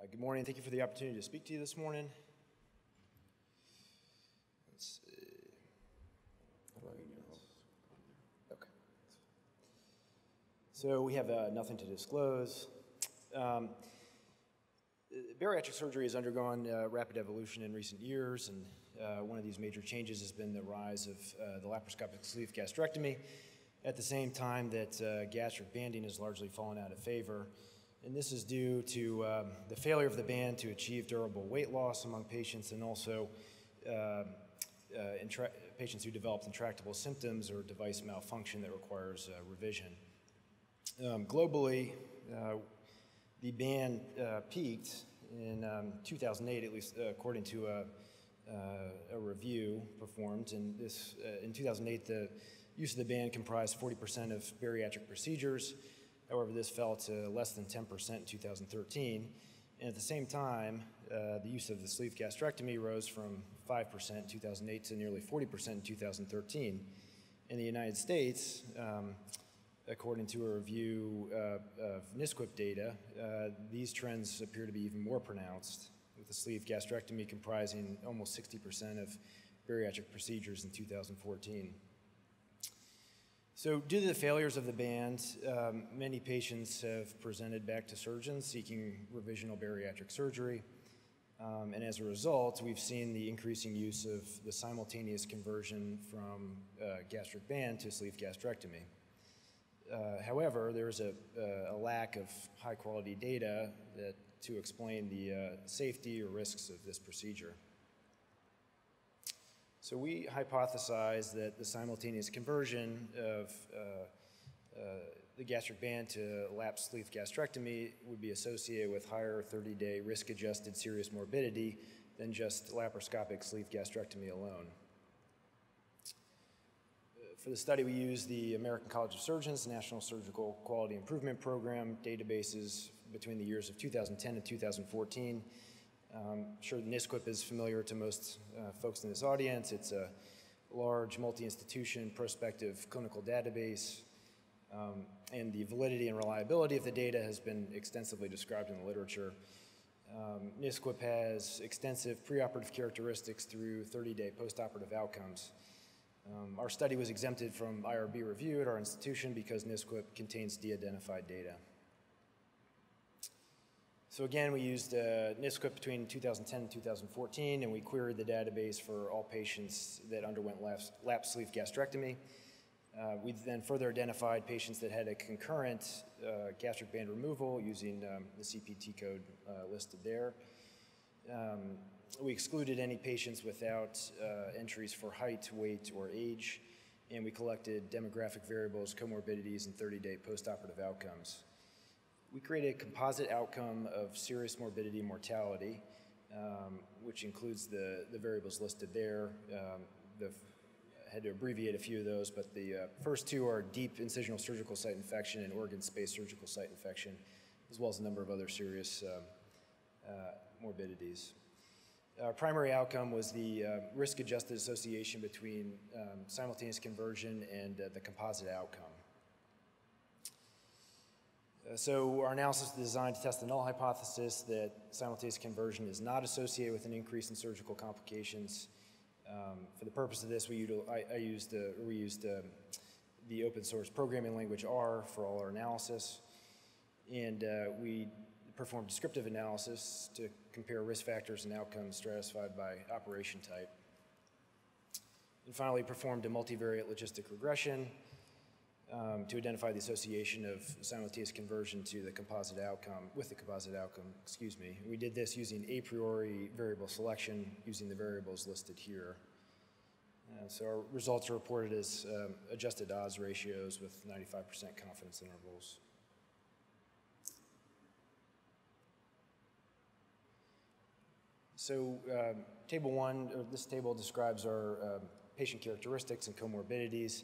Good morning. Thank you for the opportunity to speak to you this morning. Let's see. Okay. So we have nothing to disclose. Bariatric surgery has undergone rapid evolution in recent years, and one of these major changes has been the rise of the laparoscopic sleeve gastrectomy, at the same time that gastric banding has largely fallen out of favor. And this is due to the failure of the band to achieve durable weight loss among patients, and also patients who developed intractable symptoms or device malfunction that requires revision. Globally, the band peaked in 2008, at least according to a review performed. And this, in 2008, the use of the band comprised 40% of bariatric procedures. However, this fell to less than 10% in 2013. And at the same time, the use of the sleeve gastrectomy rose from 5% in 2008 to nearly 40% in 2013. In the United States, according to a review of NSQIP data, these trends appear to be even more pronounced, with the sleeve gastrectomy comprising almost 60% of bariatric procedures in 2014. So due to the failures of the band, many patients have presented back to surgeons seeking revisional bariatric surgery. And as a result, we've seen the increasing use of the simultaneous conversion from gastric band to sleeve gastrectomy. However, there is a lack of high-quality data to explain the safety or risks of this procedure. So we hypothesize that the simultaneous conversion of the gastric band to lap sleeve gastrectomy would be associated with higher 30-day risk-adjusted serious morbidity than just laparoscopic sleeve gastrectomy alone. For the study, we used the American College of Surgeons National Surgical Quality Improvement Program databases between the years of 2010 and 2014. I'm sure NSQIP is familiar to most folks in this audience. It's a large multi-institution prospective clinical database, and the validity and reliability of the data has been extensively described in the literature. NSQIP has extensive preoperative characteristics through 30-day postoperative outcomes. Our study was exempted from IRB review at our institution because NSQIP contains de-identified data. So again, we used NSQIP between 2010 and 2014, and we queried the database for all patients that underwent lap sleeve gastrectomy. We then further identified patients that had a concurrent gastric band removal using the CPT code listed there. We excluded any patients without entries for height, weight, or age, and we collected demographic variables, comorbidities, and 30-day postoperative outcomes. We created a composite outcome of serious morbidity and mortality, which includes the variables listed there. I had to abbreviate a few of those, but the first two are deep incisional surgical site infection and organ space surgical site infection, as well as a number of other serious morbidities. Our primary outcome was the risk-adjusted association between simultaneous conversion and the composite outcome. So our analysis is designed to test the null hypothesis that simultaneous conversion is not associated with an increase in surgical complications. For the purpose of this, we used the open source programming language R for all our analysis, and we performed descriptive analysis to compare risk factors and outcomes stratified by operation type. And finally, performed a multivariate logistic regression to identify the association of simultaneous conversion to the composite outcome, We did this using a priori variable selection using the variables listed here. So our results are reported as adjusted odds ratios with 95% confidence intervals. So table one, this table describes our patient characteristics and comorbidities.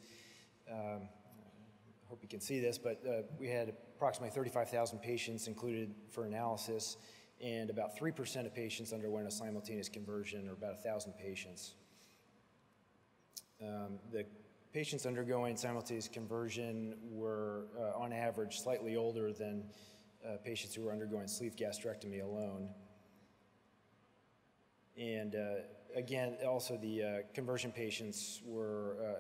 I hope you can see this, but we had approximately 35,000 patients included for analysis, and about 3% of patients underwent a simultaneous conversion, or about 1,000 patients. The patients undergoing simultaneous conversion were, on average, slightly older than patients who were undergoing sleeve gastrectomy alone. And again, also the conversion patients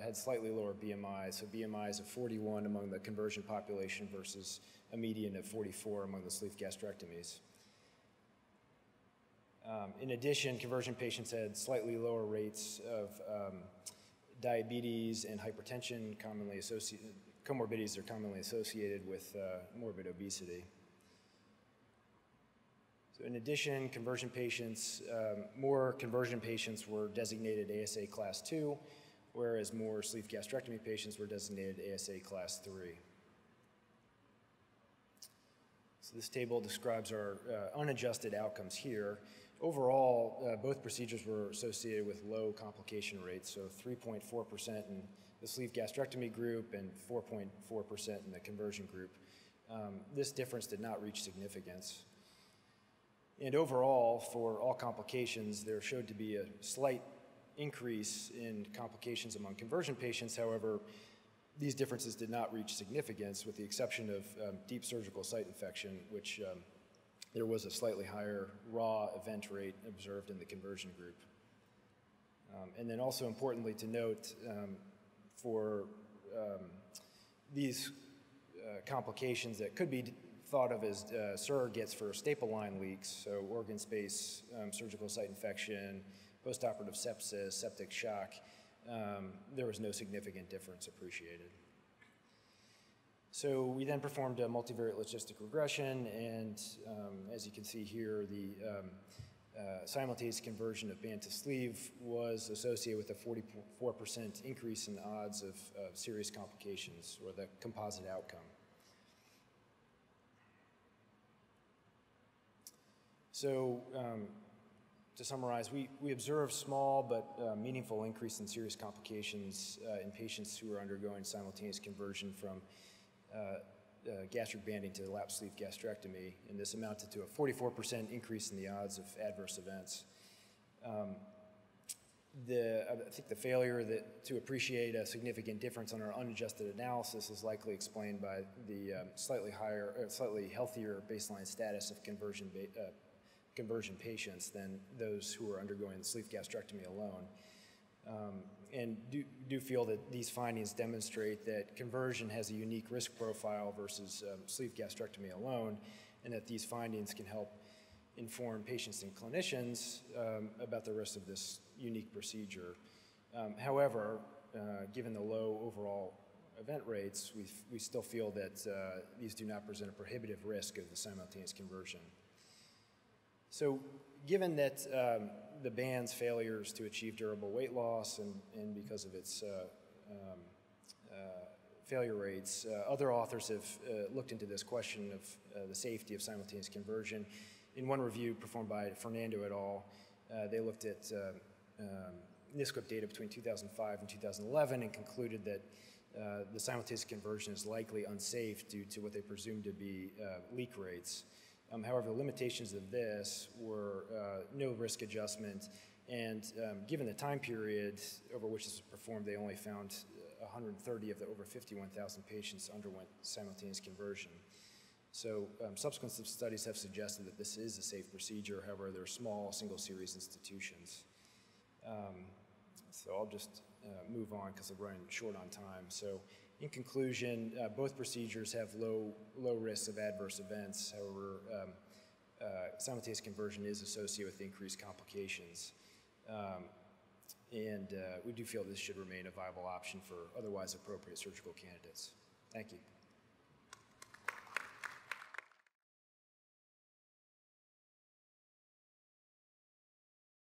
had slightly lower BMI, so BMIs of 41 among the conversion population versus a median of 44 among the sleeve gastrectomies. In addition, conversion patients had slightly lower rates of diabetes and hypertension, comorbidities that are commonly associated with morbid obesity. So in addition, more conversion patients were designated ASA Class 2, whereas more sleeve gastrectomy patients were designated ASA Class 3. So this table describes our unadjusted outcomes here. Overall, both procedures were associated with low complication rates, so 3.4% in the sleeve gastrectomy group and 4.4% in the conversion group. This difference did not reach significance. And overall, for all complications, there showed to be a slight increase in complications among conversion patients. However, these differences did not reach significance, with the exception of deep surgical site infection, which there was a slightly higher raw event rate observed in the conversion group. And then also importantly to note, for these complications that could be thought of as surrogates for staple line leaks, so organ space, surgical site infection, postoperative sepsis, septic shock, there was no significant difference appreciated. So we then performed a multivariate logistic regression, and as you can see here, the simultaneous conversion of band to sleeve was associated with a 44% increase in the odds of serious complications, or the composite outcome. So to summarize, we observed small but meaningful increase in serious complications in patients who are undergoing simultaneous conversion from gastric banding to lap sleeve gastrectomy, and this amounted to a 44% increase in the odds of adverse events. I think the failure to appreciate a significant difference on our unadjusted analysis is likely explained by the slightly healthier baseline status of conversion patients than those who are undergoing sleeve gastrectomy alone. And do feel that these findings demonstrate that conversion has a unique risk profile versus sleeve gastrectomy alone, and that these findings can help inform patients and clinicians about the risk of this unique procedure. However, given the low overall event rates, we still feel that these do not present a prohibitive risk of the simultaneous conversion. So given that the band's failures to achieve durable weight loss and because of its failure rates, other authors have looked into this question of the safety of simultaneous conversion. In one review performed by Fernando et al., they looked at NISQIP data between 2005 and 2011 and concluded that the simultaneous conversion is likely unsafe due to what they presumed to be leak rates. However, the limitations of this were no risk adjustment, and given the time period over which this was performed, they only found 130 of the over 51,000 patients underwent simultaneous conversion. So subsequent studies have suggested that this is a safe procedure. However, they're small, single-series institutions. So I'll just move on because I'm running short on time. So in conclusion, both procedures have low risks of adverse events. However, simultaneous conversion is associated with increased complications. And we do feel this should remain a viable option for otherwise appropriate surgical candidates. Thank you.